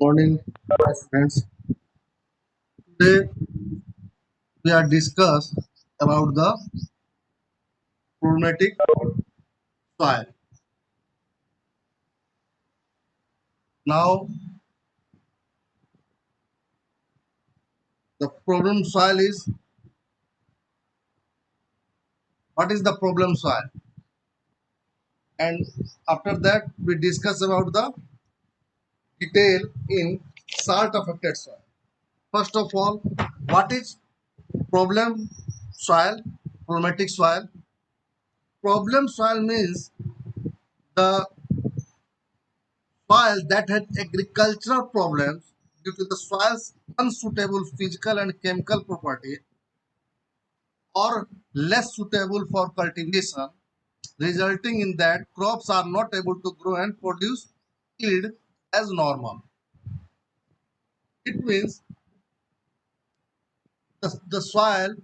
Morning, friends. Today we are discuss about the problematic soil. Now, the problem soil is what is the problem soil, and after that we discuss about the detail in salt affected soil. First of all, what is problem soil? Problematic soil. Problem soil means the soil that had agricultural problems due to the soil's unsuitable physical and chemical property or less suitable for cultivation, resulting in that crops are not able to grow and produce yield as normal. It means the soil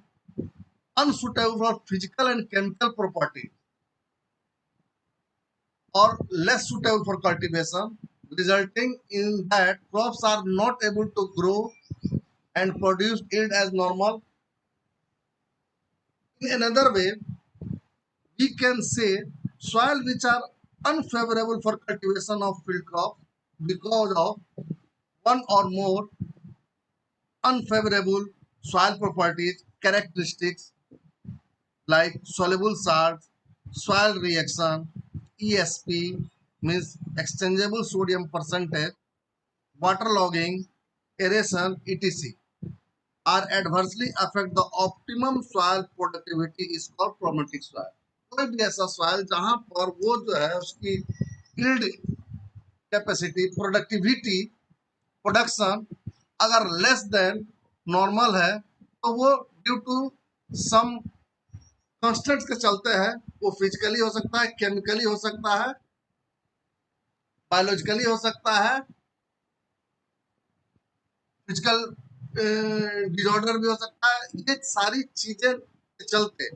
unsuitable for physical and chemical property or less suitable for cultivation, resulting in that crops are not able to grow and produce yield as normal. In another way, we can say soil which are unfavorable for cultivation of field crops because of one or more unfavorable soil properties characteristics like soluble salts, soil reaction, ESP means exchangeable sodium percentage, waterlogging, aeration, etc. are adversely affect the optimum soil productivity is called problematic soil. कोई भी ऐसा soil जहां पर वो जो है उसकी yield capacity productivity production अगर लेस देन नॉर्मल है तो वो ड्यू टू सम कॉन्स्टेंट्स के चलते हैं। वो फिजिकली हो सकता है, केमिकली हो सकता है, बायोलॉजिकली हो सकता है, फिजिकल डिसऑर्डर भी हो सकता है। ये सारी चीजें के चलते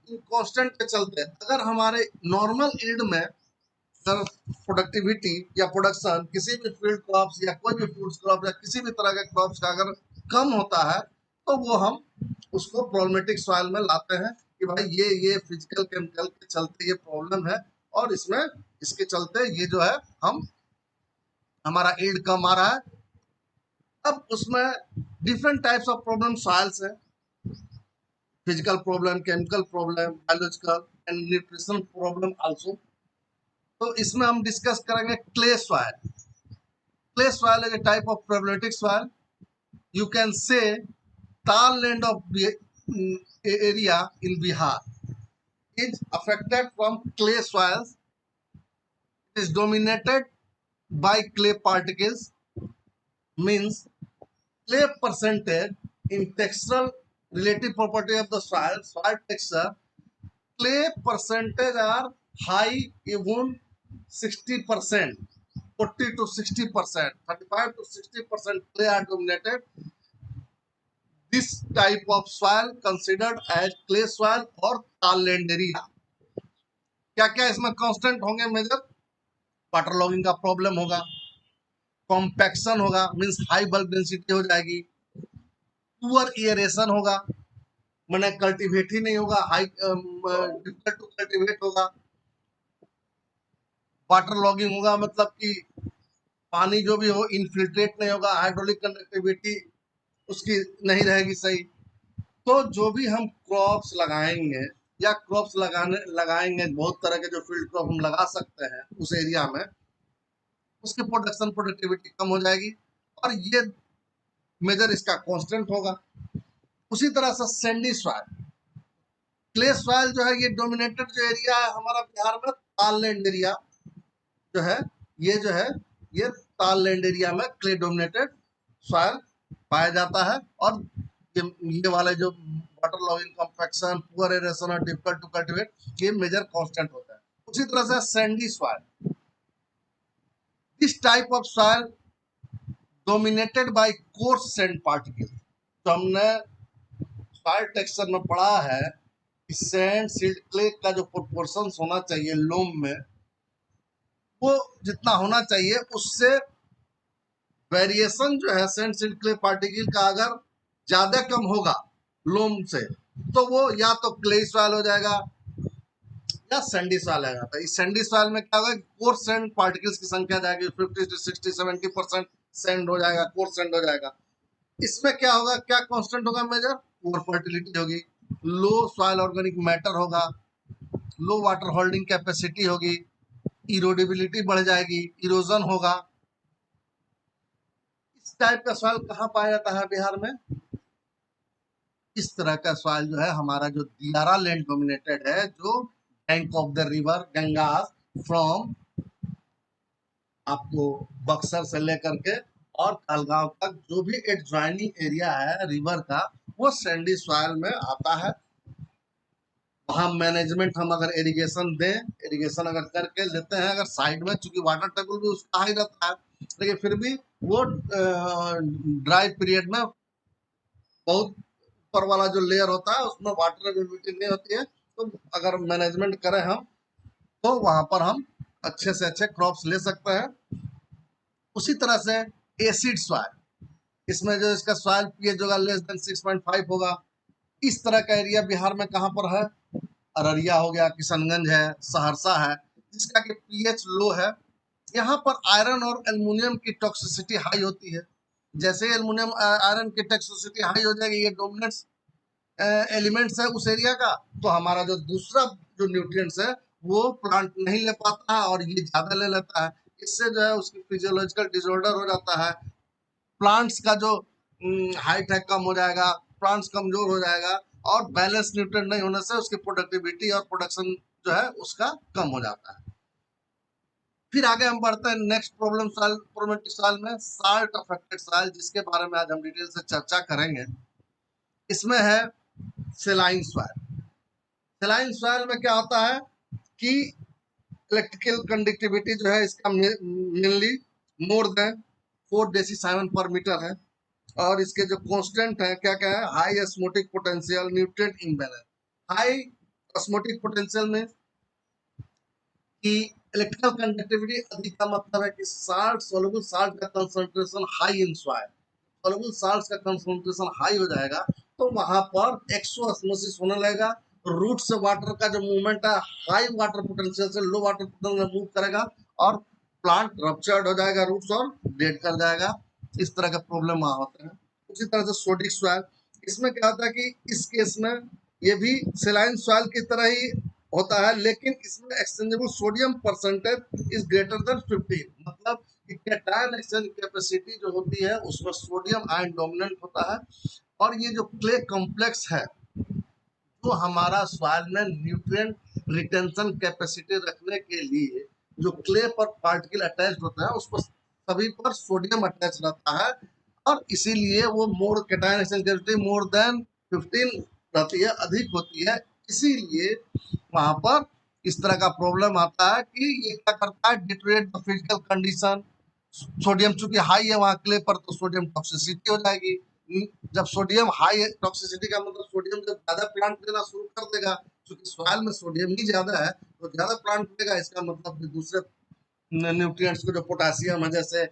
कांस्टेंट के चलते अगर हमारे नॉर्मल यील्ड में अगर प्रोडक्टिविटी या प्रोडक्शन किसी भी फील्ड क्रॉप्स या कोई भी फूड क्रॉप या किसी भी तरह के क्रॉप्स का अगर कम होता है तो वो हम उसको प्रॉब्लमेटिक सॉइल में लाते हैं कि भाई ये फिजिकल केमिकल के चलते ये प्रॉब्लम है और इसमें इसके चलते ये जो है हम हमारा यील्ड कम आ रहा है। अब उसमें different types of problem soils है, physical problem, chemical problem, biological and nutrition problem also. तो इसमें हम डिस्कस करेंगे clay soil. Clay soil is a type of problematic soil. You can say Tal land of area in Bihar is affected from clay soils. It is dominated by clay particles, means clay percentage in textural relative property of the soil texture. Clay percentage are high, even 60%. 40 to 60%, 35 to 60% clay are dominated. This type of soil considered as clay soil or talenderia. क्या क्या इसमें constant होंगे major? Water logging का problem होगा, compaction होगा means high bulk density हो जाएगी, poor aeration होगा मैंने कल्टीवेट ही नहीं होगा, हाई डिफिकल्ट टू कल्टीवेट होगा, वाटर लॉगिंग होगा मतलब कि पानी जो भी हो इनफिल्ट्रेट नहीं होगा, हाइड्रोलिक कंडक्टिविटी उसकी नहीं रहेगी सही। तो जो भी हम क्रॉप्स लगाएंगे या क्रॉप्स लगाएंगे बहुत तरह के जो फील्ड क्रॉप हम लगा सकते हैं उस एरिया में, उसकी प्रोडक्शन प्रोडक्टिविटी कम हो जाएगी और ये मेजर इसका कांस्टेंट होगा। उसी तरह से सैंडी सॉइल, क्ले सॉइल जो है ये डोमिनेटेड जो एरिया है हमारा बिहार में ताल लैंड एरिया जो है, ये जो है ये ताल लैंड एरिया में क्ले डोमिनेटेड सॉइल पाया जाता है और ये वाले जो water logging compaction poor aeration और डिफिकल्ट टू कल्टीवेट ये मेजर कांस्टेंट होता है। उसी तरह से Sandy soil, this type of soil dominated by coarse sand particle. तो हमने सॉइल टेक्सचर में पढ़ा है कि सैंड सिल्ट क्ले का जो प्रोपोर्शन होना चाहिए लोम में वो जितना होना चाहिए उससे वेरिएशन जो है सैंड सिल्ट क्ले पार्टिकल का अगर ज्यादा कम होगा लोम से, तो वो या तो क्ले सॉइल हो जाएगा या सैंडी सॉइल आएगा। तो इस सैंडी सॉइल में क्या होगा, कोर्स सैंड पार्टिकल्स की संख्या जाएगी 50 to 60-70% सैंड हो जाएगा, कोर्स सैंड हो जाएगा। इसमें क्या होगा, क्या कांस्टेंट होगा मेजर, पुअर फर्टिलिटी होगी, लो सॉइल ऑर्गेनिक मैटर होगा, लो वाटर होल्डिंग कैपेसिटी होगी, इरोडेबिलिटी बढ़ जाएगी, इरोजन होगा। इस टाइप का सॉइल कहाँ पाया जाता है बिहार में? इस तरह का सॉइल जो है हमारा जो दियारा लैंड डोमिनेटेड है, जो bank of the river Gangas from आपको बक्सर से लेकर के और कहलगांव तक जो भी एडजॉइनिंग एरिया है रिवर का, वो सैंडी सॉइल में आता है। वहाँ मैनेजमेंट हम अगर इरिगेशन दें, इरिगेशन अगर करके लेते हैं अगर साइड में, चूंकि वाटर टेबल भी उसका हाई रहता है, लेकिन फिर भी वो ड्राई पीरियड में बहुत ऊपर वाला जो लेयर होता है उसमें वाटर अवेलेबिलिटी नहीं होती है। तो अगर मैनेजमेंट करें हम, तो वहां पर हम अच्छे से अच्छे क्रॉप्स ले सकते हैं। उसी तरह से एसिड सॉइल, इसमें जो इसका सॉइल पीएच होगा लेस देन 6.5 होगा। इस तरह का एरिया बिहार में कहाँ पर है? अररिया हो गया, किशनगंज है, सहरसा है, जिसका कि पीएच लो है। यहाँ पर आयरन और एल्युमिनियम की टॉक्सिसिटी हाई होती है। जैसे एल्युमिनियम आयरन की टॉक्सिसिटी हाई हो जाएगी, ये डोमिनेंट्स एलिमेंट्स है उस एरिया का, तो हमारा जो दूसरा जो न्यूट्रिएंट्स है वो प्लांट नहीं ले पाता है और ये ज्यादा ले लेता है। इससे जो है उसकी फिजियोलॉजिकल डिसऑर्डर हो जाता है, प्लांट्स का जो हाइट है कम हो जाएगा, प्लांट्स कमजोर हो जाएगा, और बैलेंस न्यूट्रिएंट नहीं होने से उसकी प्रोडक्टिविटी और प्रोडक्शन जो है उसका कम हो जाता है। फिर आगे हम बढ़ते हैं नेक्स्ट प्रॉब्लम सॉइल, प्रोबेटिक सॉइल में साल्ट अफेक्टेड सॉइल, जिसके बारे में आज हम डिटेल से चर्चा करेंगे। इसमें है सेलाइन सॉइल। सेलाइन सॉइल में क्या होता है कि इलेक्ट्रिकल कंडक्टिविटी जो है इसका मेनली मोर देन 4 डेसीसाइमन पर मीटर है, और इसके जो कांस्टेंट है क्या क्या है, high osmotic potential, nutrient imbalance. High osmotic potential में कि इलेक्ट्रिकल कंडक्टिविटी अधिक का मतलब है कि साल्ट, सोलुबल साल्ट का concentration high in soil, soluble salt का कंसंट्रेशन हाई हो जाएगा तो वहां पर एक्सोऑस्मोसिस होने लगेगा। रूट से वाटर का जो मूवमेंट है हाई वाटर पोटेंशियल से लो वाटर पोटेंशियल मूव करेगा और प्लांट रप्चर्ड हो जाएगा रूट्स और डेड कर जाएगा। इस तरह का प्रॉब्लम वहां होता है। उसी तरह से सोडिक सॉइल, इसमें क्या होता है कि इस केस में ये भी सेलाइन सॉइल की तरह ही होता है, लेकिन इसमें exchangeable sodium percentage is greater than 15, मतलब कि कैटायन एक्सचेंज कैपेसिटी जो होती है उसमें सोडियम आयन डोमिनेंट होता है। और ये जो क्ले कॉम्प्लेक्स है, जो हमारा सॉइल में न्यूट्रिएंट रिटेंशन कैपेसिटी रखने के लिए जो क्ले पर पार्टिकल अटैच होता है उस पर सभी पर सोडियम अटैच रहता है, और इसीलिए वो more cation exchange capacity more than 15 रहती है, अधिक होती है। इसीलिए वहां पर इस तरह का प्रॉब्लम आता है कि ये क्या करता है, deteriorate the physical condition. Sodium चूंकि हाई है वहां क्ले पर, तो सोडियम टॉक्सिसिटी हो जाएगी। जब सोडियम हाई है, टॉक्सिसिटी का मतलब सोडियम जब ज्यादा प्लांट देना शुरू कर देगा, क्योंकि सॉइल में सोडियम ही ज्यादा है तो ज्यादा प्लांट देगा, इसका मतलब कि दूसरे न्यूट्रिएंट्स को जो पोटासियम है जैसे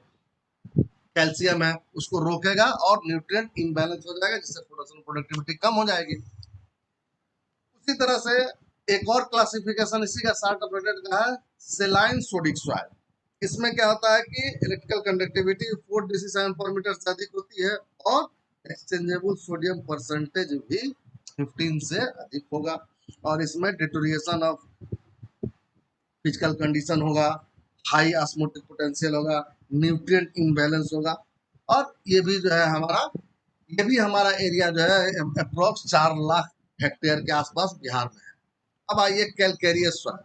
कैल्शियम है उसको रोकेगा और न्यूट्रिएंट इम्बैलेंस हो जाएगा, जिससे प्रोडक्शन प्रोडक्टिविटी कम हो जाएगी। उसी तरह से एक और क्लासिफिकेशन इसी का साल्ट ऑपरेटेड का है, सेलाइन सोडिक सॉइल। इसमें क्या होता है कि इलेक्ट्रिकल कंडक्टिविटी 4 डेसीसाइमन पर मीटर से अधिक होती है और एक्सचेंजेबल सोडियम परसेंटेज भी 15 से अधिक होगा, और इसमें डिटोरिएशन ऑफ फिजिकल कंडीशन होगा, हाई ऑस्मोटिक पोटेंशियल होगा, न्यूट्रिएंट इम्बैलेंस होगा। और ये भी जो है हमारा, ये भी हमारा एरिया जो है अप्रोक्स 4 लाख हेक्टेयर के आसपास बिहार में है। अब आइए कैलकेरियस सॉइल।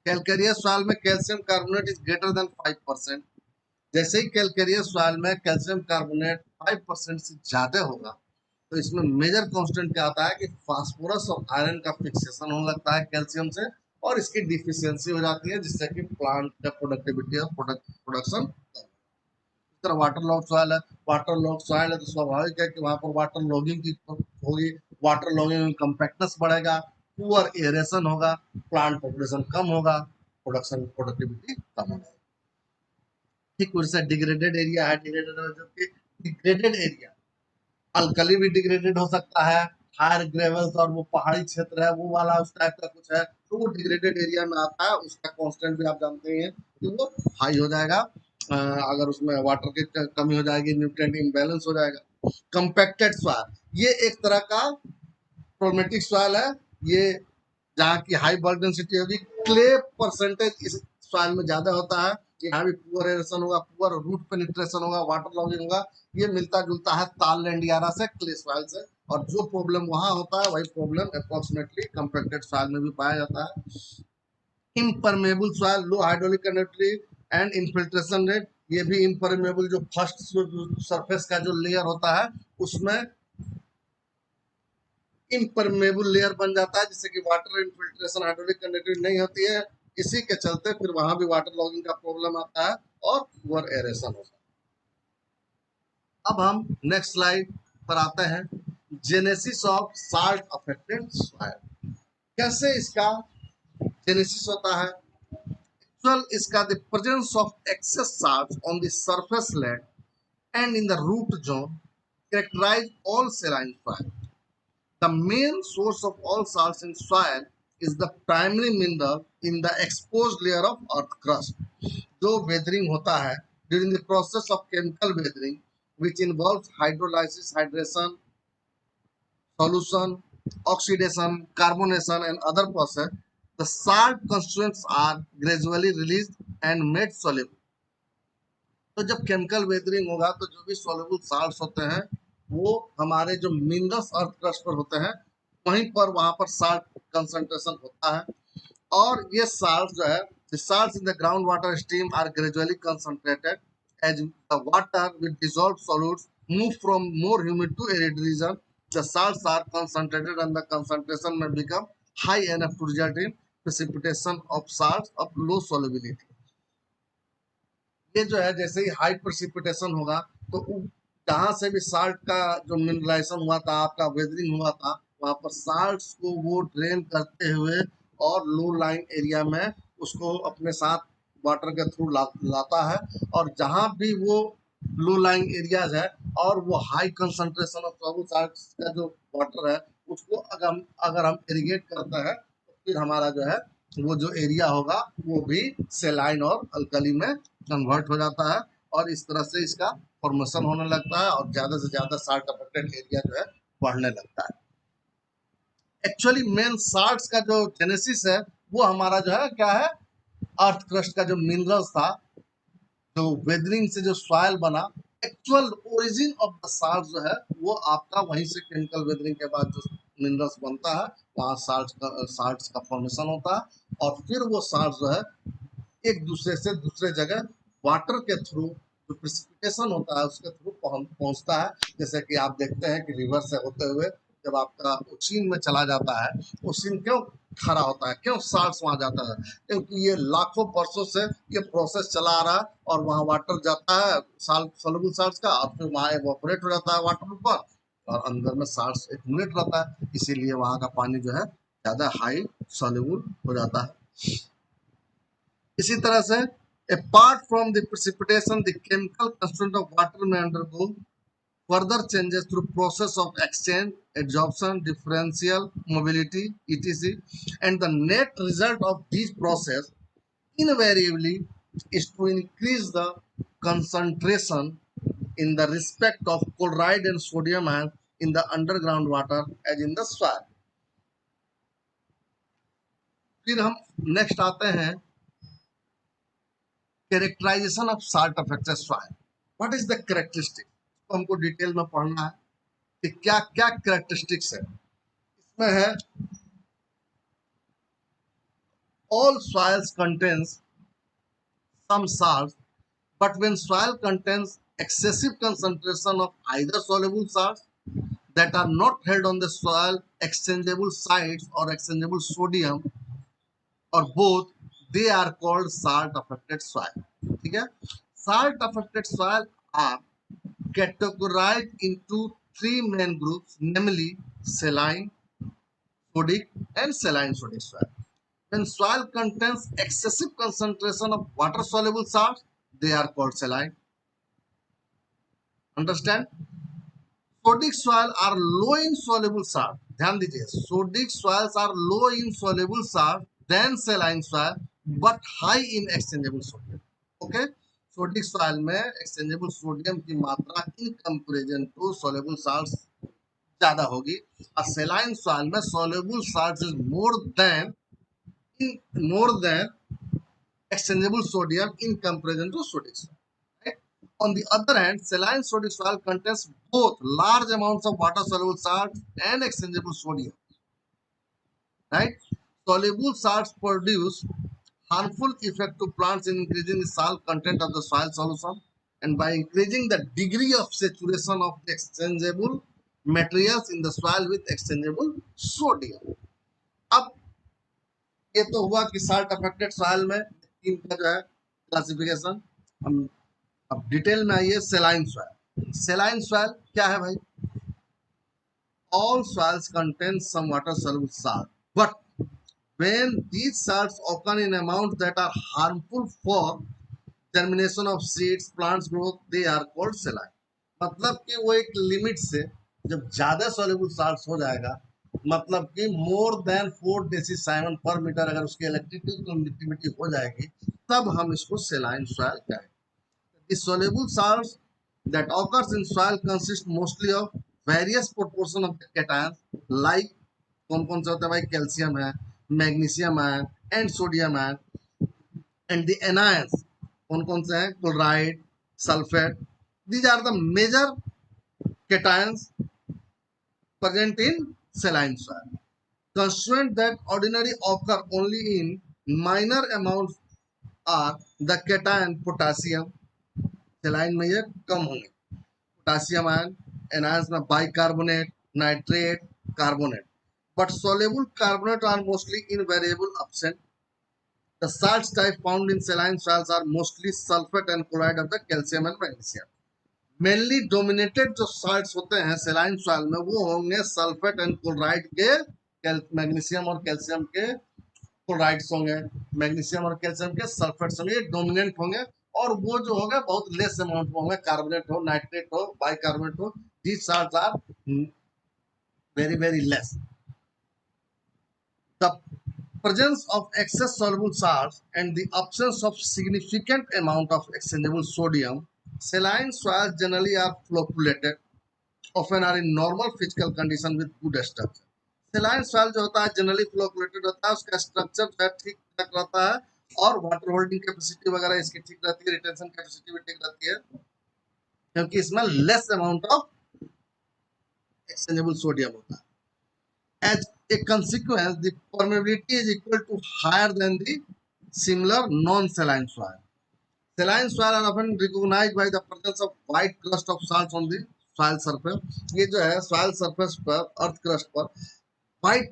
कैलकेरियस सॉइल में calcium carbonate is greater than 5%। जैसे ही कैलकेरियस सॉइल में कैल्शियम कार्बोनेट 5% से ज्यादा होगा, तो इसमें मेजर कांस्टेंट क्या आता है कि फास्फोरस और आयरन का फिक्सेशन होने लगता है कैल्शियम से, और इसकी डिफिशियंसी हो जाती है, जिससे कि प्लांट का प्रोडक्टिविटी और प्रोडक्शन। इस तरह वाटर लॉग सॉइल है, वाटर लॉग सॉइल है तो स्वाभाविक है कि वहां पर वाटर लॉगिंग की होगी, वाटर लॉगिंग में कंपैक्टनेस बढ़ेगा, पुअर एरेशन होगा, प्लांट पॉपुलेशन कम होगा, प्रोडक्शन प्रोडक्टिविटी कम होगा। ठीक वैसे डिग्रेडेड एरिया है, डिग्रेडेड मतलब कि डिग्रेडेड एरिया, अल्कली भी डिग्रेडेड हो सकता है, हायर ग्रेवल्स और वो पहाड़ी क्षेत्र है वो वाला उस टाइप का कुछ है, तो वो डिग्रेडेड एरिया में आता है, उसका कांस्टेंट भी आप जानते हैं कि वो हाई हो जाएगा। अगर उसमें वाटर की कमी हो जाएगी, न्यूट्रिएंट इम्बैलेंस हो जाएगा। कंपैक्टेड सॉइल ये एक तरह का प्रोमेटिक सॉइल है, ये जहाँ की हाई बर्ड डेंसिटी होगी, क्ले परसेंटेज इस सॉइल में ज्यादा होता है, यहाँ भी पुअर एरेशन होगा, पुअर रूट पेनिट्रेशन होगा, वाटर लॉगिंग होगा, ये मिलता जुलता है ताल लैंडियारा से, क्ले सॉइल से, और जो प्रॉब्लम वहां होता है वही प्रॉब्लम अप्रोक्सीमेटली कंपैक्टेड सॉइल में भी पाया जाता है। Impermeable soil, low hydraulic conductivity and infiltration rate, ये भी इम्परमेबल जो फर्स्ट सरफेस का जो लेयर होता है उसमें इम्परमेबल लेयर बन जाता है, जिससे कि वाटर इनफिल्ट्रेशन हाइड्रोलिक कंडक्टिविटी नहीं होती है, इसी के चलते फिर वहां भी वाटर लॉगिंग का प्रॉब्लम आता है और पुअर एरेशन होता है। अब हम नेक्स्ट स्लाइड पर आते हैं, genesis of salt affected soil, कैसे इसका जेनेसिस होता है। एक्चुअल इसका the presence of excess salt on the surface land and in the root zone characterize all saline soil. The main source of all salts in soil is the primary mineral in the exposed layer of earth crust. जो weathering होता है during the process of chemical weathering, which involves hydrolysis, hydration, solution, oxidation, carbonation, and other process, the salt constituents are gradually released and made soluble. तो जब chemical weathering होगा तो जो भी soluble salts होते हैं वो हमारे जो मिनरल्स अर्थ क्रस्ट पर होते हैं वहीं पर वहां पर साल्ट कंसंट्रेशन होता है, और ये साल्ट जो है, the salts in the groundwater stream are gradually concentrated as the water with dissolved solids move from more humid to arid region. The salts are concentrated and the concentration may become high enough to result in precipitation of salts of low solubility. ये जो है जैसे ही high precipitation होगा तो जहां से भी साल्ट का जो मिनरलाइजेशन हुआ था, आपका वेदरिंग हुआ था, वहां पर साल्ट्स को वो ड्रेन करते हुए और लो लाइन एरिया में उसको अपने साथ वाटर के थ्रू लाता है, और जहां भी वो लो लाइन एरियाज है और वो high concentration of soluble salts का जो वाटर है उसको अगर हम इरिगेट करते हैं तो फिर हमारा जो है वो जो एरिया होगा वो भी सेलाइन और अल्कली में कन्वर्ट हो जाता है, और इस तरह से इसका फॉर्मेशन होने लगता है और ज्यादा से ज्यादा साल्ट अफेक्टेड एरिया जो है बढ़ने लगता है। एक्चुअली मेन साल्ट्स का जो जेनेसिस है वो हमारा जो है क्या है, अर्थ क्रस्ट का जो मिनरल्स था, जो वेदरिंग से जो सॉइल बना, actual origin of the salt जो है वो आपका वहीं से केमिकल वेदरिंग के बाद जो मिनरल्स बनता है वहाँ साल्ट्स का फॉर्मेशन होता है, और फिर वो साल्ट जो है एक दूसरे से दूसरे जगह वाटर के थ्रू जो प्रेसिपिटेशन होता है उसके थ्रू पहुंचता है। जैसे कि आप देखते हैं कि रिवर से होते हुए जब आपका ओशियन में चला जाता है, ओशियन क्यों खड़ा होता है, क्यों साल्ट्स वहां जाता है, क्योंकि ये लाखों वर्षों से ये प्रोसेस चला आ रहा है और वहाँ वाटर जाता है साल्ट सोलुबल साल्ट्स का, और फिर वहाँ एवोपरेट हो जाता है वाटर ऊपर और अंदर में साल्ट्स एक्यूमुलेट रहता है, इसीलिए वहाँ का पानी जो है ज्यादा हाई सोल्यूबल हो जाता है। इसी तरह से apart from the precipitation, the chemical constituent of water may undergo further changes through process of exchange, adsorption, differential mobility, etc. And the net result of these process invariably is to increase the concentration in the respect of chloride and sodium ions in the underground water as in the soil. फिर हम next आते हैं characterisation of salt affected soil. What is the characteristic, तो हमको detail में पढ़ना है कि क्या क्या कैरेक्टरिस्टिक्स है। इसमें है all soils contains some salts, but when soil contains excessive concentration of either soluble salts that are not held on the soil exchangeable sites or exchangeable sodium or both, they are called salt affected soil। ठीक है, salt affected soil are categorized into three main groups, namely saline, sodic, and saline sodic soil. When soil contains excessive concentration of water soluble salts, they are called saline. Understand? Sodic soil are low in soluble salt. ध्यान दीजिए, sodic soils are low in soluble salt than saline soil but high in exchangeable sodium. Okay? Sodic soil में exchangeable sodium की मात्रा in comparison to soluble salts ज्यादा होगी, और saline soil में soluble salts is more than exchangeable sodium in comparison to sodic soil. Right? On the other hand, saline sodic soil contains both large amounts of water soluble salts and exchangeable sodium. Right? Soluble salts produce harmful effect to plants in increasing the salt content of the soil solution and by increasing the degree of saturation of the exchangeable materials in the soil with exchangeable sodium. अब ये तो हुआ कि salt affected soil में तीन का जो है क्लासिफिकेशन। हम अब डिटेल में आइए। सेलाइन सॉइल, सेलाइन सॉइल क्या है भाई? All soils contain some water soluble salt but when these salts occur in amount that are harmful for germination of seeds plants growth they are called saline। मतलब कि वो एक limit से जब ज्यादा सॉल्युबल सॉल्ट्स हो जाएगा, मतलब कि मोर देन 4 डेसीसाइमन पर मीटर अगर उसकी इलेक्ट्रिकल कंडक्टिविटी हो जाएगी, तब हम इसको सेलाइन सॉइल कहेंगे। The soluble salts that occurs in soil consist mostly of various proportion of the cations like कौन कौन से होते हैं भाई? कैल्शियम है, मैग्नीशियम है एंड सोडियम है, एंड द एनायंस कौन कौन से हैं? Chloride, sulphate. These are the major cations present in saline soil. Constituents that ordinarily occur only in minor amounts are the cation potassium, saline में ये कम होंगे, potassium ion, anions में bicarbonate, nitrate, carbonate, but soluble carbonate are mostly invariable absent. The salts type found in saline soils are mostly sulfate and chloride of the calcium and magnesium. Mainly dominated जो salts होते हैं saline soil में वो होंगे sulphate and chloride के, magnesium और calcium के chlorides होंगे, मैग्नीशियम और कैल्शियम के सल्फेट्स होंगे, डोमिनेंट होंगे। और वो जो होगा बहुत लेस अमाउंट में होंगे, कार्बोनेट हो, नाइट्रेट हो, बाइकार्बोनेट हो, these salts are very very less. The presence of excess soluble salts and the absence of significant amount of exchangeable sodium, saline soils generally are flocculated, often are in normal physical condition with good structure. Saline soil जो होता है generally flocculated होता है, उसका structure जो है ठीक ठाक रहता है और वाटर होल्डिंग कैपेसिटी वगैरह इसकी ठीक रहती है, रिटेंशन कैपेसिटी भी ठीक रहती है, क्योंकि इसमें less amount of exchangeable sodium होता है। As a consequence, the permeability is equal to higher than the similar non-saline soil. Saline soil are often recognized by the presence of white crust of salts on the soil surface. ये जो है soil surface पर, earth crust पर white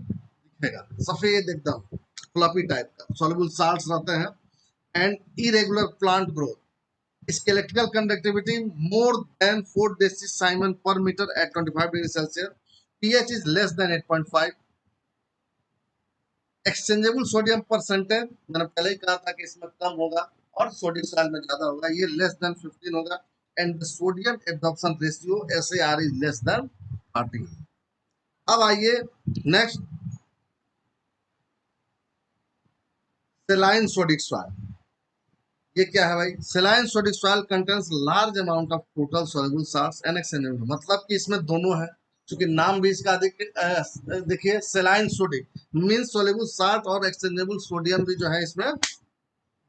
दिखेगा, सफेद एकदम fluffy type का soluble salts रहते हैं, and irregular plant growth. इसकी electrical conductivity more than 4 decisiemens per meter at 25 degrees Celsius. pH is less than 8.5. Exchangeable sodium percentage मैंने पहले ही कहा था कि इसमें कम होगा और सोडियम सॉइल में ज्यादा होगा, ये लेस देन 15 होगा। And the sodium absorption ratio SAR is less than 30। अब आइए नेक्स्ट, सेलाइन सोडिक सॉइल। ये क्या है भाई? सेलाइन sodic soil contains large amount of total soluble salts and exchangeable, मतलब कि इसमें दोनों है, क्योंकि नाम भी इसका देखिए saline sodic means soluble salt और एक्सचेंजेबल सोडियम भी जो है इसमें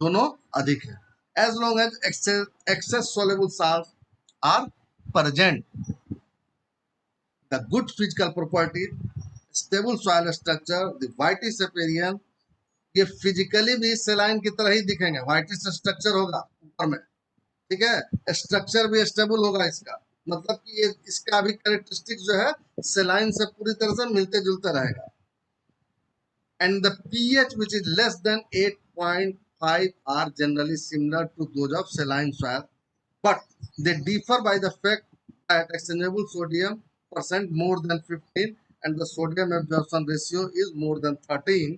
दोनों अधिक है। As long as excess soluble salt are present, the good physical property, stable soil structure, the whitish appearance, ये फिजिकली भी सेलाइन की तरह ही दिखेंगे, वाइटिश स्ट्रक्चर होगा ऊपर में, ठीक है, स्ट्रक्चर भी स्टेबल होगा इसका, मतलब कि ये इसका भी कैरेक्टरिस्टिक जो है सेलाइन से पूरी तरह से मिलते जुलते रहेगा। And the pH which is less than 8.5 are generally similar to those of saline soil, but they differ by the fact that exchangeable sodium percent more than 15 and the sodium absorption ratio is more than 13.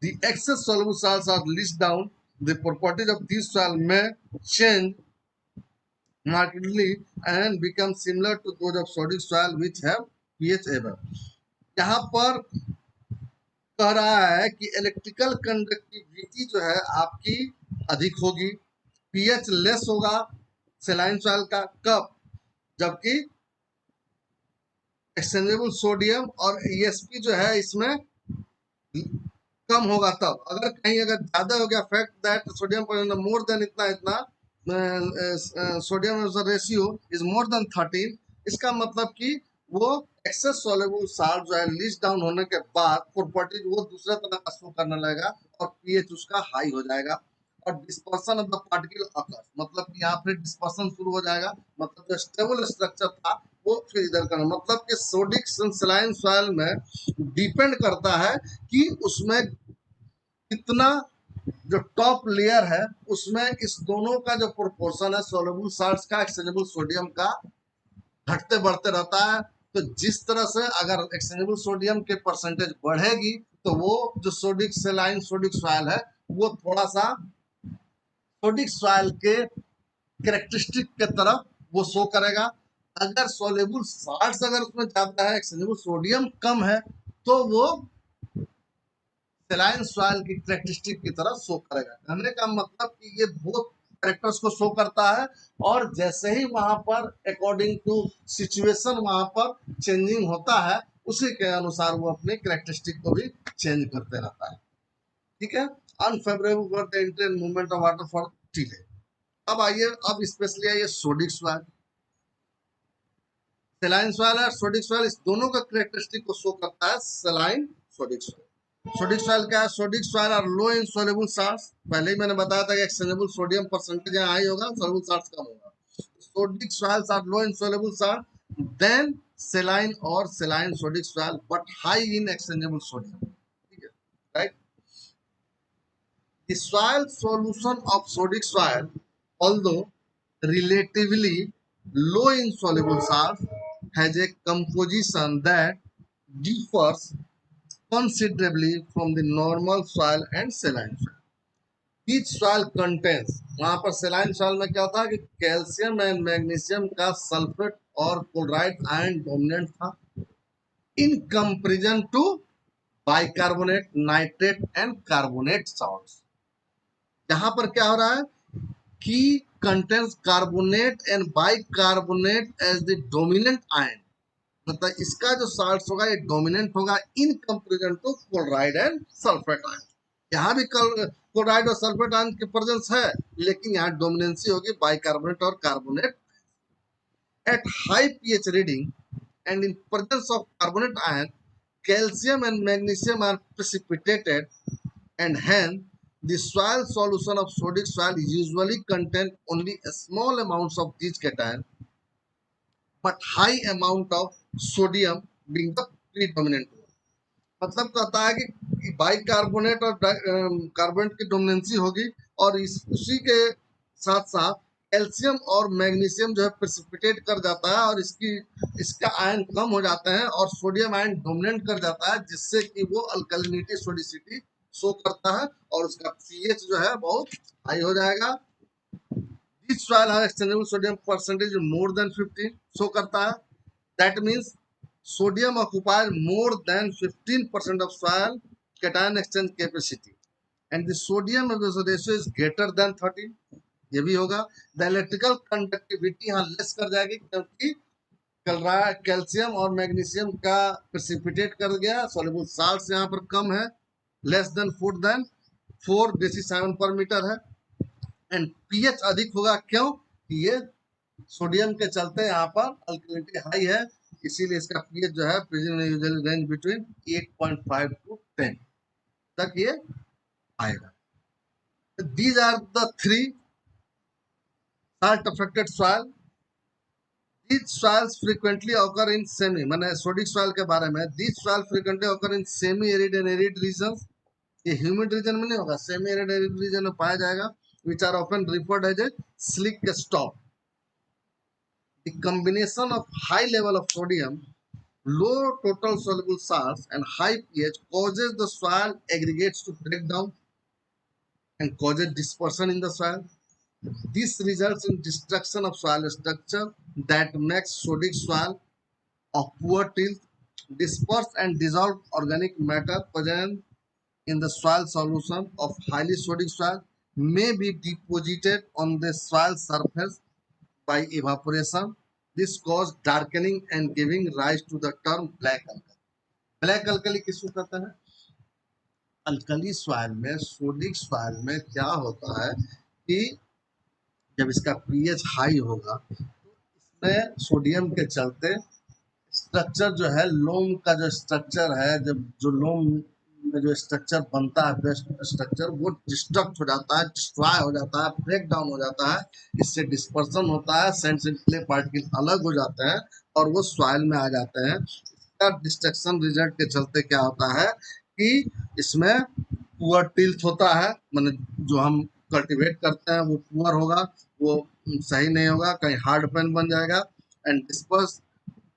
The excess soluble salts are leached down the properties of this soil may change markedly and become similar to those of sodic soil which have pH above. यहाँ पर कह रहा है कि electrical conductivity जो है आपकी अधिक होगी, पीएच लेस होगा सेलाइन सॉइल का, कब? जबकि एक्सचेंजेबल सोडियम और ईएसपी जो है इसमें कम होगा तब। अगर कहीं अगर ज्यादा हो गया, fact that sodium more than इतना इतना sodium ratio is more than 13, इसका मतलब कि वो एक्सेस सॉल्युबल साल्ट जो है लीच डाउन होने के बाद प्रॉपर्टीज वो दूसरे तरह का शो करने लगेगा और पीएच उसका हाई हो जाएगा और dispersion of the particle occurs, मतलब कि यहाँ फिर डिस्पर्सन शुरू हो जाएगा, मतलब जो स्टेबल स्ट्रक्चर था वो फिर इधर करना, मतलब कि सोडिक सलाइन सॉइल में डिपेंड करता है कि उसमें कितना जो टॉप लेयर है उसमें इस दोनों का जो प्रोपोर्शन है सोल्युबल साल्ट्स का एक्सचेंजेबल सोडियम का घटते बढ़ते रहता है। तो जिस तरह से अगर एक्सचेंजेबल सोडियम के परसेंटेज बढ़ेगी तो वो जो सोडिक सेलाइन सोडिक सॉइल है वो थोड़ा सा सोडिक सॉइल के कैरेक्टरिस्टिक के तरफ वो शो करेगा। अगर सोल्युबल साल्ट्स अगर उसमें ज्यादा है, एक्सचेंजेबल सोडियम कम है, तो वो सेलाइन सॉइल की कैरेक्टरिस्टिक की तरह शो करेगा। कहने का मतलब कि ये बहुत कैरेक्टर्स को शो करता है और जैसे ही वहां पर अकॉर्डिंग टू सिचुएशन वहां पर चेंजिंग होता है उसी के अनुसार वो अपने कैरेक्टरिस्टिक को भी चेंज करते रहता है। ठीक है, unfavourable for the entry and movement of water for टीले। अब आइए, अब स्पेशली आइए सोडिक सॉइल। सेलाइन सॉइल और सोडिक सॉइल इस दोनों का कैरेक्टरिस्टिक को शो करता है saline sodic soil. Sodic soil क्या है? Sodic soil are low in soluble salts, पहले ही मैंने बताया था कि एक्सचेंजेबल सोडियम परसेंटेज यहाँ हाई होगा, सोल्युबल साल्ट्स कम होगा। Sodic soils are low in soluble salt then सेलाइन और सेलाइन sodic soil but high in exchangeable sodium. ठीक है, right. The soil solution of sodic soil, although relatively low in soluble salts, has a composition that differs considerably from the normal soil and saline soil. Each soil contains, वहां पर saline soil में क्या होता है कि calcium and magnesium का sulphate और chloride ion dominant था in comparison to bicarbonate, nitrate and carbonate salts. यहाँ पर क्या हो रहा है कि contains carbonate and bicarbonate as the dominant ion, मतलब इसका जो साल्ट्स होगा ये डोमिनेंट होगा in comparison to chloride and sulphate ion. यहाँ भी क्लोराइड और सल्फेट आयन की प्रेजेंस है लेकिन यहाँ डोमिनेंसी होगी बाइकार्बोनेट और carbonate. At high pH reading and in presence of carbonate ion, calcium and magnesium are precipitated and hence the soil solution of sodic soil usually contain only a small amounts of these cations but high amount of sodium being the predominant one. मतलब कहता है कि bicarbonate और carbonate की dominancy होगी और उसी के साथ साथ कैल्शियम और मैग्नीशियम जो है प्रेसिपिटेट कर जाता है और इसका आयन कम हो जाते हैं और सोडियम आयन डोमिनेट कर जाता है जिससे कि वो अल्कलिनिटी सोडिसिटी शो करता है और उसका पीएच जो है बहुत हाई हो जाएगा। This soil have exchangeable sodium percentage more than 15 show करता है। That means sodium occupies more than 15% of soil cation exchange capacity and the sodium ratio is greater than 13, ये भी होगा। द इलेक्ट्रिकल कंडक्टिविटी यहाँ less कर जाएगी क्योंकि calcium और मैग्नीशियम का प्रेसिपिटेट कर गया, सोल्युबल साल्ट्स यहाँ पर कम है, लेस देन 4 डेसीसाइमन पर मीटर है एंड पीएच अधिक होगा। क्यों? ये सोडियम के चलते यहाँ पर अल्कलिनिटी हाई है, इसीलिए इसका पीएच जो है यूजुअली रेंज बिटवीन 8.5 to 10 तक ये आएगा। These are the 3 salt affected soil. These soils frequently occur in semi, माने सोडिक सॉइल के बारे में, these soil frequently occur in semi arid and arid regions, ये ह्यूमिड रीजन में नहीं होगा, सेमी एरिड एरिड रीजन में पाया जाएगा, which are often referred as a slick stop. The combination of high level of sodium, low total soluble salts and high pH causes the soil aggregates to break down and causes dispersion in the soil. This results in destruction of soil structure that makes sodic soil of poor tilth, disperse and dissolve organic matter present in the soil solution of highly sodic soil may be deposited on the soil surface by evaporation. This causes darkening and giving rise to the term black alkali. Black alkali किसको कहते हैं? Alkali soil में, sodic soil में क्या होता है कि जब इसका पीएच हाई होगा तो इसमें सोडियम के चलते स्ट्रक्चर जो है, लोम का जो स्ट्रक्चर है, जब जो लोम में जो स्ट्रक्चर बनता है, बेस्ट स्ट्रक्चर, वो डिस्ट्रक्ट हो जाता है, डिस्ट्रॉय हो जाता है, ब्रेक डाउन हो जाता है। इससे डिस्पर्सन होता है, सैंड एंड क्ले पार्टिकल अलग हो जाते हैं और वो सॉइल में आ जाते हैं। इसका डिस्ट्रक्शन रिजल्ट के चलते क्या होता है कि इसमें पुअर टिल्थ होता है, मतलब जो हम कल्टीवेट करते हैं वो पुअर होगा, वो सही नहीं होगा, कहीं हार्ड पैन बन जाएगा एंड डिस्पर्स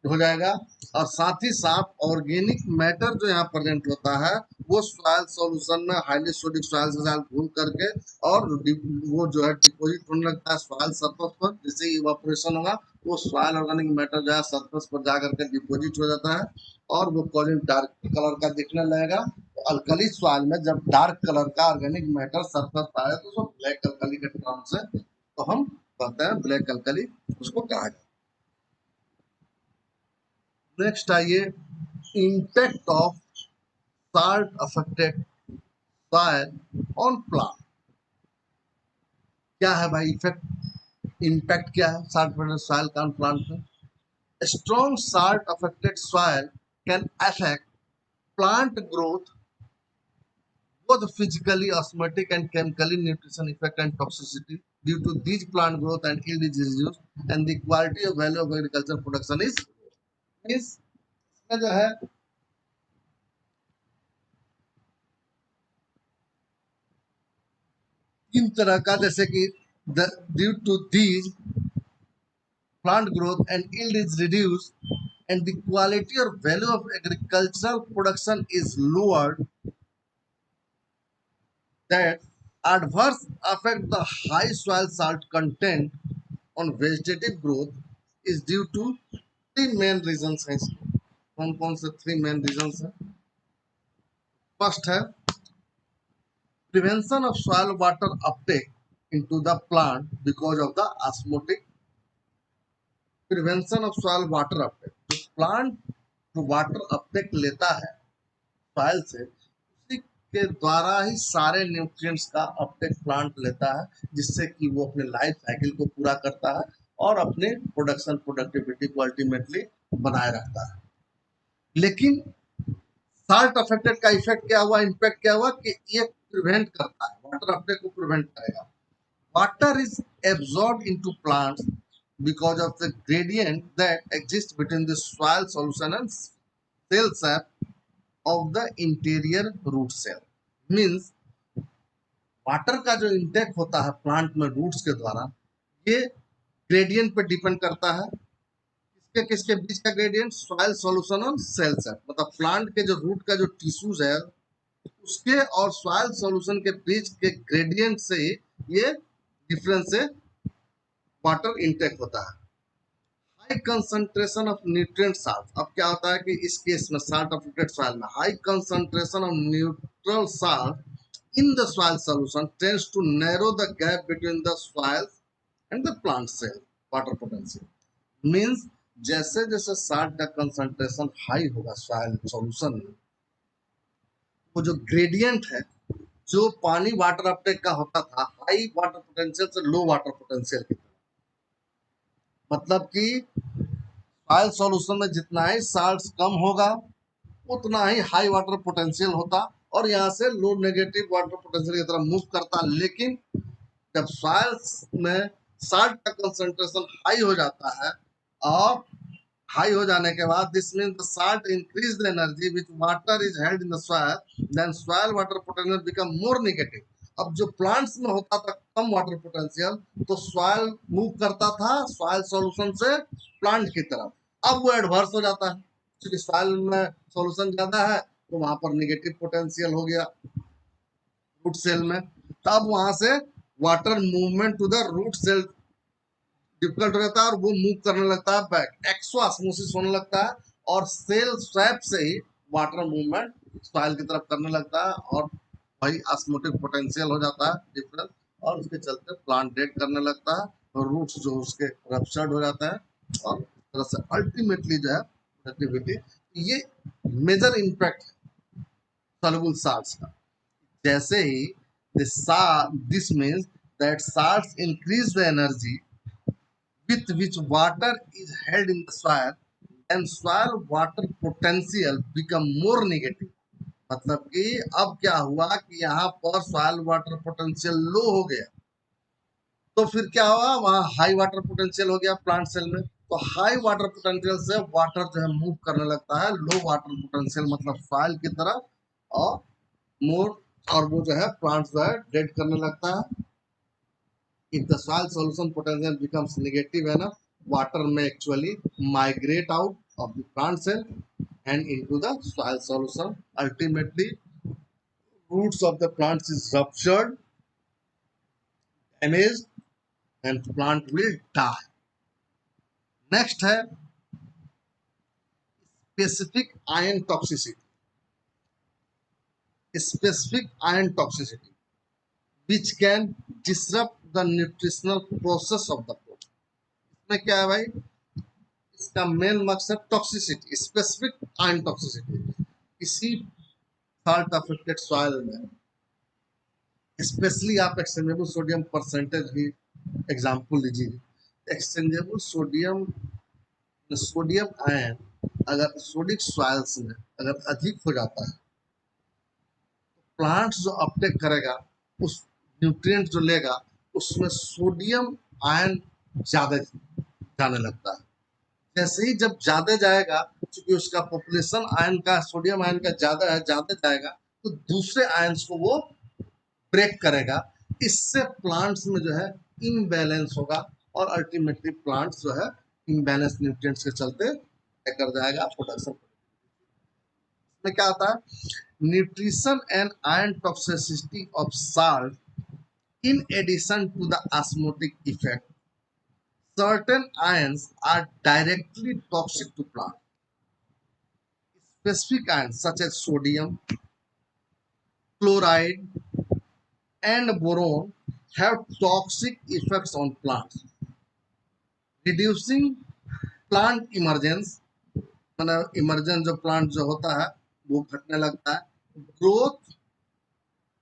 हो जाएगा। और साथ ही साथ ऑर्गेनिक मैटर जो यहाँ प्रेजेंट होता है वो सॉइल सॉल्यूशन में हाईली सोडिक सॉइल के साथ घुल करके और वो जो है डिपोजिट होने लगता है सॉइल सरफेस पर। जैसे इवापोरेशन होगा वो सॉइल ऑर्गेनिक मैटर जो है सरफेस पर जा करके डिपोजिट हो जाता है और वो कॉलिन डार्क कलर का दिखने लगेगा। तो अल्कली सॉइल में जब डार्क कलर का ऑर्गेनिक मैटर सरफेस पर आए तो उसको ब्लैक अल्कली के टर्म से तो हम कहते हैं ब्लैक अल्कली उसको कहा जाता है। नेक्स्ट आइए, impact of salt affected soil on plant. क्या है भाई इफेक्ट, इम्पैक्ट क्या है साल्ट अफेक्टेड सॉइल का प्लांट में? Strong salt affected soil can affect plant growth, both physically, osmotic, and chemically, nutrition effect and toxicity. Due to these, plant growth and yield is reduced, and the quality of value of agriculture production is इसमें जो है तीन तरह का, जैसे कि due to these plant growth and yield is reduced, and the quality or value of agricultural production is lowered, that adverse affect the high soil salt content on vegetative growth is due to three main reasons हैं इसके। कौन कौन से three main reasons हैं? First है prevention of soil water Uptake into the plant because of the osmotic. Prevention of soil water Uptake, जो plant जो water Uptake लेता है सॉइल से, उसी के द्वारा ही सारे न्यूट्रिएंट्स का अपटेक प्लांट लेता है, जिससे कि वो अपने लाइफ साइकिल को पूरा करता है और अपने प्रोडक्शन प्रोडक्टिविटी को अल्टीमेटली बनाए रखता है। लेकिन साल्ट अफेक्टेड का इफेक्ट क्या हुआ, इम्पैक्ट क्या हुआ कि ये प्रिवेंट करता है, वाटर अपटेक को प्रिवेंट करेगा। Water is absorbed into plants because of the gradient that exists between the soil solution and cell sap of the interior root cell. Means water का जो इंटेक होता है प्लांट में roots के द्वारा, ये ग्रेडियंट पे डिपेंड करता है। किसके किसके बीच का ग्रेडियंट? सॉइल सॉल्यूशन और सेल सैप, मतलब प्लांट के जो रूट का जो टिश्यूज है उसके और सॉइल सॉल्यूशन के बीच के ग्रेडियंट से ये डिफरेंस से वाटर इंटेक होता है। High concentration of nutrient salt, अब क्या होता है कि इस केस में साल्ट अफेक्टेड सॉइल में high concentration of neutral salt in the soil solution tends to narrow the gap between the soil and the plant cell water potential. Means जैसे जैसे साल्ट का कंसंट्रेशन हाई होगा soil solution में, वो जो gradient है, जो पानी वाटर अपटेक का होता था हाई वाटर पोटेंशियल से लो वाटर पोटेंशियल की, मतलब कि सॉइल सॉल्यूशन में जितना ही साल्ट कम होगा उतना ही हाई वाटर पोटेंशियल होता और यहाँ से लो नेगेटिव वाटर पोटेंशियल की तरफ मूव करता। लेकिन जब सॉइल में साल्ट का कंसंट्रेशन हाई हो जाता है और हाई हो जाने के बाद this means the salt increase the energy which water is held in the soil, then soil water potential become more negative. अब जो प्लांट्स में होता था कम वाटर पोटेंशियल, तो सॉइल मूव करता था सॉइल सॉल्यूशन से प्लांट की तरफ, अब वो एडवर्स हो जाता है क्योंकि सॉइल में सॉल्यूशन ज्यादा है तो वहां पर नेगेटिव पोटेंशियल हो गया रूट सेल में। तब वहां से water movement to the root cell difficult हो जाता है और वो मूव करने लगता है बैक, एक्सोऑस्मोसिस होने लगता है और सेल स्वैप से ही वाटर मूवमेंट सॉइल की तरफ करने लगता है और वही ऑस्मोटिक पोटेंशियल हो जाता है डिफरेंस, और उसके चलते प्लांट डेड करने लगता है और रूट्स जो उसके रप्चर्ड हो जाता है और इस तरह से अल्टीमेटली जो है प्रोडक्टिविटी, ये मेजर इम्पैक्ट soluble salts का। जैसे ही this means that salts increase the energy with which water is held in the soil and soil water potential become more negative। मतलब कि अब क्या हुआ कि यहाँ पर सॉइल वाटर पोटेंशियल लो हो गया, तो फिर क्या हुआ, वहां हाई वाटर पोटेंशियल हो गया प्लांट सेल में, तो हाई वाटर पोटेंशियल से वाटर जो है मूव करने लगता है लो वाटर पोटेंशियल मतलब सॉइल की तरफ, और मोर, और वो जो है प्लांट जो है डेड करने लगता है। If the soil solution potential becomes negative enough, water may actually migrate out of the plant cell and into the soil solution. Ultimately, roots of the plants is ruptured, damaged, and plant will die. Next है specific iron toxicity. Specific iron toxicity, which can disrupt the nutritional process of the plant. इसमें क्या है भाई, इसका main मकसद toxicity, specific ion toxicity. किसी salt affected soil में specially आप एक्सचेंजेबल सोडियम परसेंटेज भी एग्जांपल लीजिए। एक्सचेंजेबल सोडियम, सोडियम आयन अगर सोडिक सॉइल्स में अगर अधिक हो जाता है, प्लांट्स जो अपटेक करेगा उस न्यूट्रिएंट जो लेगा उसमें सोडियम आयन ज्यादा जाने लगता है। जैसे ही जब ज्यादा जाएगा, क्योंकि उसका पॉपुलेशन आयन का, सोडियम आयन का ज्यादा है, ज्यादा जाएगा तो दूसरे आयन्स को वो ब्रेक करेगा, इससे प्लांट्स में जो है इम्बैलेंस होगा और अल्टीमेटली प्लांट्स जो है इम्बैलेंस न्यूट्रिएंट्स के चलते कर जाएगा प्रोडक्शन में। क्या आता है, nutrition and iron toxicity of salt in addition to the osmotic effect, certain ions are directly toxic to plant. Specific ions such as sodium, chloride, and boron have toxic effects on plants, reducing plant emergence, मतलब emergence जो plant जो होता है वो घटने लगता है, growth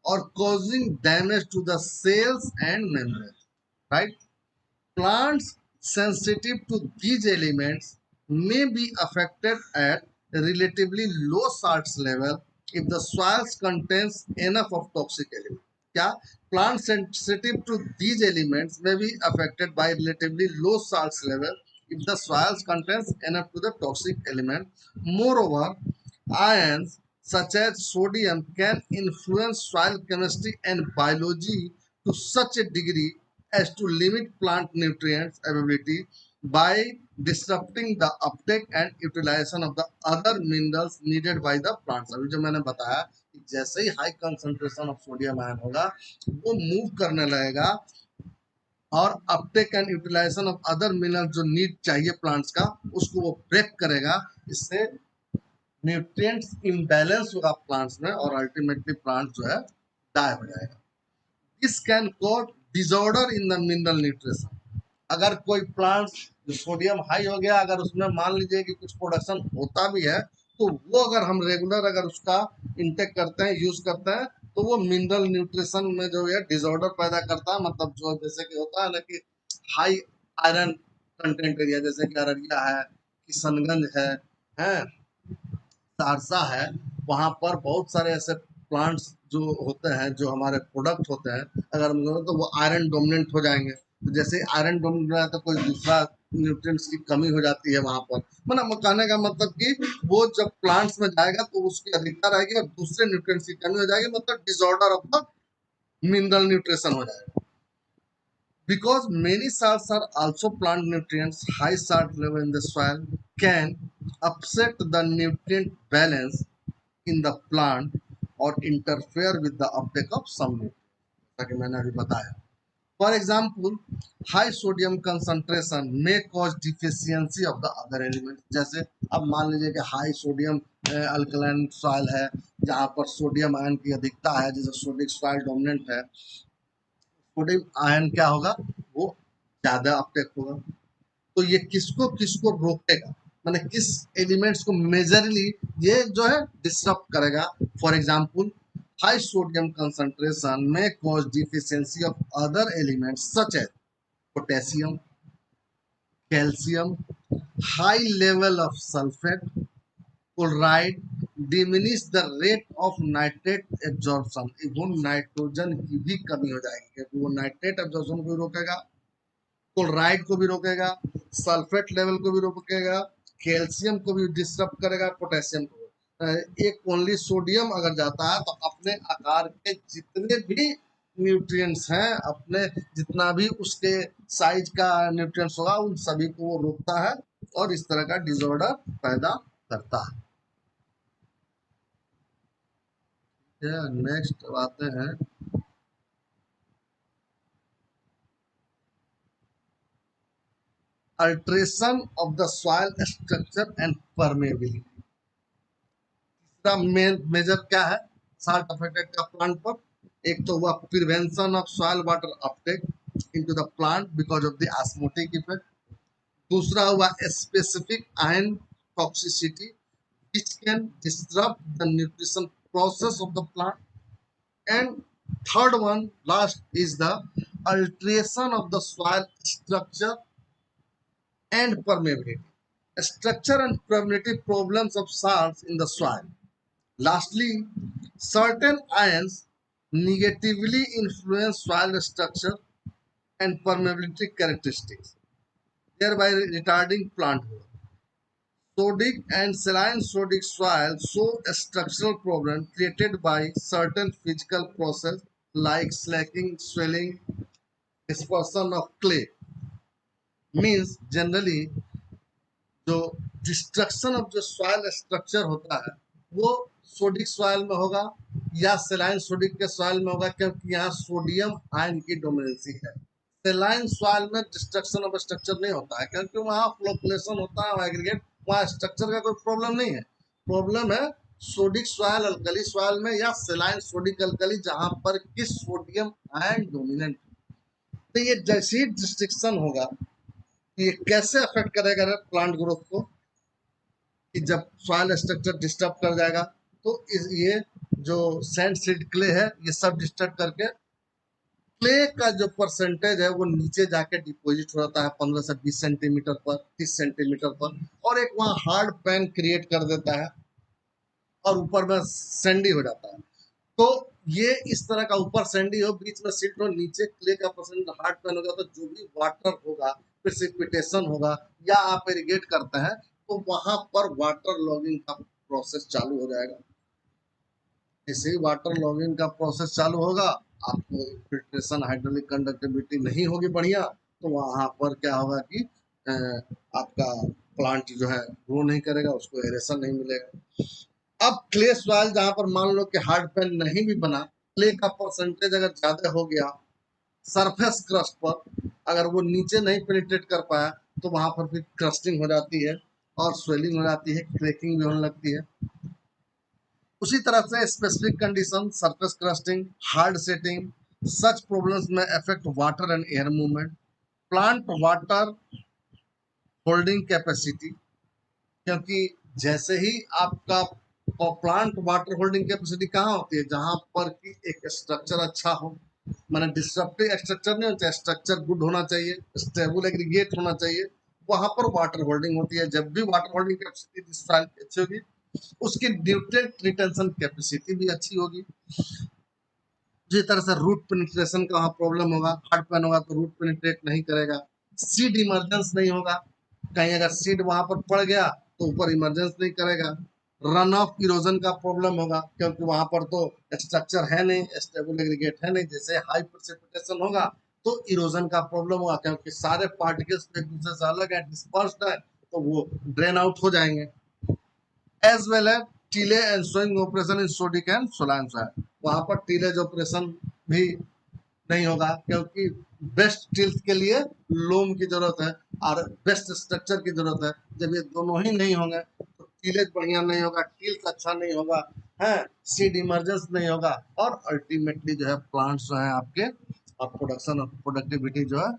और causing damage to the cells and membranes, right? Plants sensitive to these elements may be affected at relatively low salts level if the soils contains enough of toxic elements. क्या, plants sensitive to these elements may be affected by relatively low salts level if the soils contains enough to the toxic element. Moreover, ions such as sodium can influence soil chemistry and biology to such a degree as to limit plant nutrients availability by disrupting the uptake and utilization of the other minerals needed by the plants। अभी जो मैंने बताया कि जैसे ही high concentration of sodium ion होगा वो move करने लगेगा और uptake and utilization of other mineral जो नीड चाहिए प्लांट्स का उसको वो ब्रेक करेगा, इससे न्यूट्रिएंट्स इम्बैलेंस होगा प्लांट्स में और अल्टीमेटली प्लांट जो है डाई हो जाएगा। This can cause disorder in the mineral nutrition. अगर कोई प्लांट जो सोडियम हाई हो गया, अगर उसमें मान लीजिए कि कुछ प्रोडक्शन होता भी है तो वो अगर हम रेगुलर अगर उसका इंटेक करते हैं, यूज करते हैं, तो वो मिनरल न्यूट्रिशन में जो है डिसऑर्डर पैदा करता है। मतलब जो जैसे कि होता है ना कि हाई आयरन कंटेंट एरिया जैसे कि अररिया है, किशनगंज है, सहरसा है, वहाँ पर बहुत सारे ऐसे प्लांट्स जो होते हैं जो हमारे प्रोडक्ट होते हैं, अगर हम तो वो आयरन डोमिनेंट हो जाएंगे। तो जैसे आयरन डोमिनेंट है तो कोई दूसरा न्यूट्रिएंट्स की कमी हो जाती है वहां पर, मतलब कहने का मतलब कि वो जब प्लांट्स में जाएगा तो उसकी अधिकता रहेगी और दूसरे न्यूट्रिएंट्स की कमी हो जाएगी, मतलब disorder of the mineral nutrition हो जाएगा। Because many salts are also plant nutrients, high salt level in the soil can upset the nutrient balance in the plant or interfere with the uptake of some nutrients. कि मैंने अभी बताया। For example, high sodium concentration में cause deficiency of the other element. जैसे अब मान लीजिए कि हाई सोडियम अल्कलाइन सॉइल है, जहाँ पर सोडियम आयन की अधिकता है, जैसे सोडिक सॉइल डोमिनेंट है, सोडियम आयन क्या होगा, वो ज्यादा अपटेक होगा। तो ये किसको किसको रोकेगा, माने किस एलिमेंट्स को मेजरली ये जो है डिस्टर्ब करेगा। For example, high sodium concentration में cause deficiency of other elements such as potassium, calcium, high level of sulphate, chloride, diminish the rate of nitrate absorption. वो नाइट्रोजन की भी कमी हो जाएगी, क्योंकि वो नाइट्रेट एब्जॉर्प्शन को रोकेगा, क्लोराइड को भी रोकेगा, सल्फेट लेवल को भी रोकेगा, कैल्शियम को भी डिस्टर्ब करेगा, पोटेशियम को। एक ओनली सोडियम अगर जाता है तो अपने आकार के जितने भी न्यूट्रिएंट्स हैं, अपने जितना भी उसके साइज का न्यूट्रिएंट्स होगा, उन सभी को वो रोकता है और इस तरह का डिसऑर्डर पैदा करता है। नेक्स्ट आते हैं alteration of the soil structure and permeability. तीसरा मेजर क्या है साल्ट अफेक्टेड का प्लांट पर? एक तो हुआ prevention of soil water Uptake into the plant because of the osmotic effect. दूसरा हुआ specific ion toxicity which can disrupt the nutrition process of the plant. And third one, last, is the alteration of the soil structure and permeability. Structure and permeability problems of salts in the soil. Lastly, certain ions negatively influence soil structure and permeability characteristics, thereby retarding plant growth. Sodic and saline sodic soil show a structural problem created by certain physical process like slacking, swelling, dispersion of clay. Means generally जो destruction of जो soil structure होता है वो sodic soil में होगा या सेलाइन sodic के soil में होगा, क्योंकि यहाँ सोडियम आयन की डोमिनेंसी है। सेलाइन सॉइल में डिस्ट्रक्शन ऑफ स्ट्रक्चर नहीं होता है, क्योंकि वहाँ फ्लोकुलेशन होता है एग्रीगेट, वहाँ स्ट्रक्चर का कोई प्रॉब्लम नहीं है। प्रॉब्लम है सोडिक सॉइल अल्कली सॉइल में या सेलाइन सोडिक अल्कली, जहाँ पर कि सोडियम आयन डोमिनेंट। तो ये जैसे ही डिस्ट्रक्शन होगा, ये कैसे अफेक्ट करेगा प्लांट ग्रोथ को, कि जब सॉइल स्ट्रक्चर डिस्टर्ब कर जाएगा तो ये जो सैंड सीड क्ले है ये सब डिस्टर्ब करके क्ले का जो परसेंटेज है वो नीचे जाके डिपोजिट हो जाता है 15 से 20 सेंटीमीटर पर, 30 सेंटीमीटर पर, और एक वहाँ हार्ड पैन क्रिएट कर देता है और ऊपर में सैंडी हो जाता है। तो ये इस तरह का ऊपर सैंडी हो, बीच में सिल्ट हो, नीचे क्ले का परसेंट हार्ड पैन होगा, तो जो भी वाटर होगा, प्रेसिपिटेशन होगा या आप इरिगेट करते हैं तो वहां पर वाटर लॉगिंग का प्रोसेस चालू हो जाएगा। जैसे ही वाटर लॉगिंग का प्रोसेस चालू होगा, आपको फिल्ट्रेशन हाइड्रोलिक कंडक्टिविटी नहीं होगी बढ़िया, तो वहां पर क्या होगा कि आपका प्लांट जो है ग्रो नहीं करेगा, उसको एरेशन नहीं मिलेगा। अब क्ले सॉइल जहां पर मान लो कि हार्ड पैन नहीं भी बना, क्ले का परसेंटेज अगर ज्यादा हो गया सरफेस क्रस्ट पर, अगर वो नीचे नहीं पेनिट्रेट कर पाया तो वहां पर फिर क्रस्टिंग हो जाती है और स्वेलिंग हो जाती है, क्रैकिंग भी होने लगती है। उसी तरह से specific condition, surface crusting, hard setting, such problems में affect water and air movement, plant water holding capacity, क्योंकि जैसे ही आपका प्लांट वाटर होल्डिंग कैपेसिटी कहाँ होती है, जहां पर कि एक स्ट्रक्चर अच्छा हो, माने डिस्ट्रक्टिव स्ट्रक्चर नहीं होता, स्ट्रक्चर गुड होना चाहिए, स्टेबल एग्रीगेट होना चाहिए, वहां पर वाटर होल्डिंग होती है। जब भी वाटर होल्डिंग कैपेसिटी जिस सॉइल की अच्छी होगी, उसकी न्यूट्रिएंट रिटेंशन कैपेसिटी भी अच्छी होगी। जिस तरह से रूट पेनिट्रेशन का वहाँ प्रॉब्लम होगा, हार्ड पैन होगा तो रूट पेनिट्रेट नहीं करेगा, सीड इमरजेंस नहीं होगा, कहीं अगर सीड वहां पर पड़ गया तो ऊपर इमरजेंस नहीं करेगा। रन ऑफ इरोजन का प्रॉब्लम होगा, क्योंकि वहां पर तो स्ट्रक्चर है नहीं, स्टेबल एग्रीगेट है नहीं। जैसे हाई प्रेसिपिटेशन होगा तो इरोजन का प्रॉब्लम होगा, क्योंकि सारे पार्टिकल्स एक दूसरे से अलग है, डिस्पर्स्ड है, तो वो ड्रेन आउट हो जाएंगे। As well as tillage and sowing operation in sodic and saline soil, वहां पर टीलेज ऑपरेशन भी नहीं होगा, क्योंकि बेस्ट टिल्थ के लिए लोम की जरूरत है और बेस्ट स्ट्रक्चर की जरूरत है। जब ये दोनों ही नहीं होंगे तो टीलेज बढ़िया नहीं होगा, टिल्थ अच्छा नहीं होगा, है सीड इमर्जेंस नहीं होगा, और अल्टीमेटली जो है प्लांट्स जो है आपके प्रोडक्शन और प्रोडक्टिविटी जो है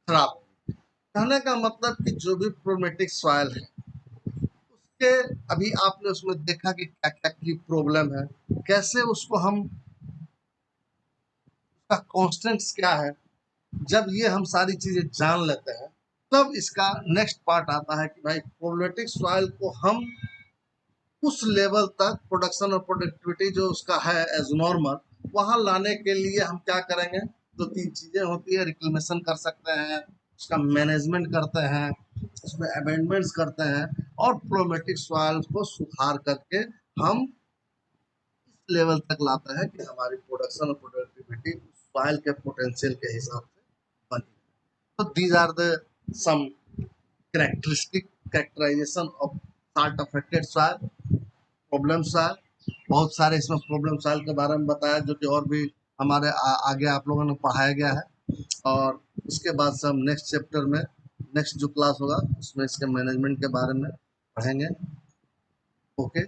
खराब। कहने का मतलब कि जो भी प्रोमेटिक सॉइल है उसके, अभी आपने उसमें देखा कि क्या क्या की प्रॉब्लम है, कैसे उसको हम, उसका कॉन्स्टेंट्स क्या है। जब ये हम सारी चीजें जान लेते हैं तब इसका नेक्स्ट पार्ट आता है कि भाई प्रोबलेटिक सॉइल को हम उस लेवल तक प्रोडक्शन और प्रोडक्टिविटी जो उसका है एज नॉर्मल वहां लाने के लिए हम क्या करेंगे। दो तीन चीजें होती है, रिक्लेमेशन कर सकते हैं, उसका मैनेजमेंट करते हैं, उसमें अमेंडमेंट्स करते हैं, और प्रोमेटिक सॉइल को सुधार करके हम इस लेवल तक लाते हैं कि हमारी प्रोडक्शन और प्रोडक्टिविटी सॉइल के पोटेंशियल के हिसाब से बनी। So these are the some characterization of salt affected soil, problem soil। बहुत सारे इसमें प्रॉब्लम सॉइल के बारे में बताया, जो कि और भी हमारे आगे आप लोगों ने पढ़ाया गया है। और उसके बाद से हम नेक्स्ट चैप्टर में, नेक्स्ट जो क्लास होगा उसमें इसके मैनेजमेंट के बारे में पढ़ेंगे। ओके।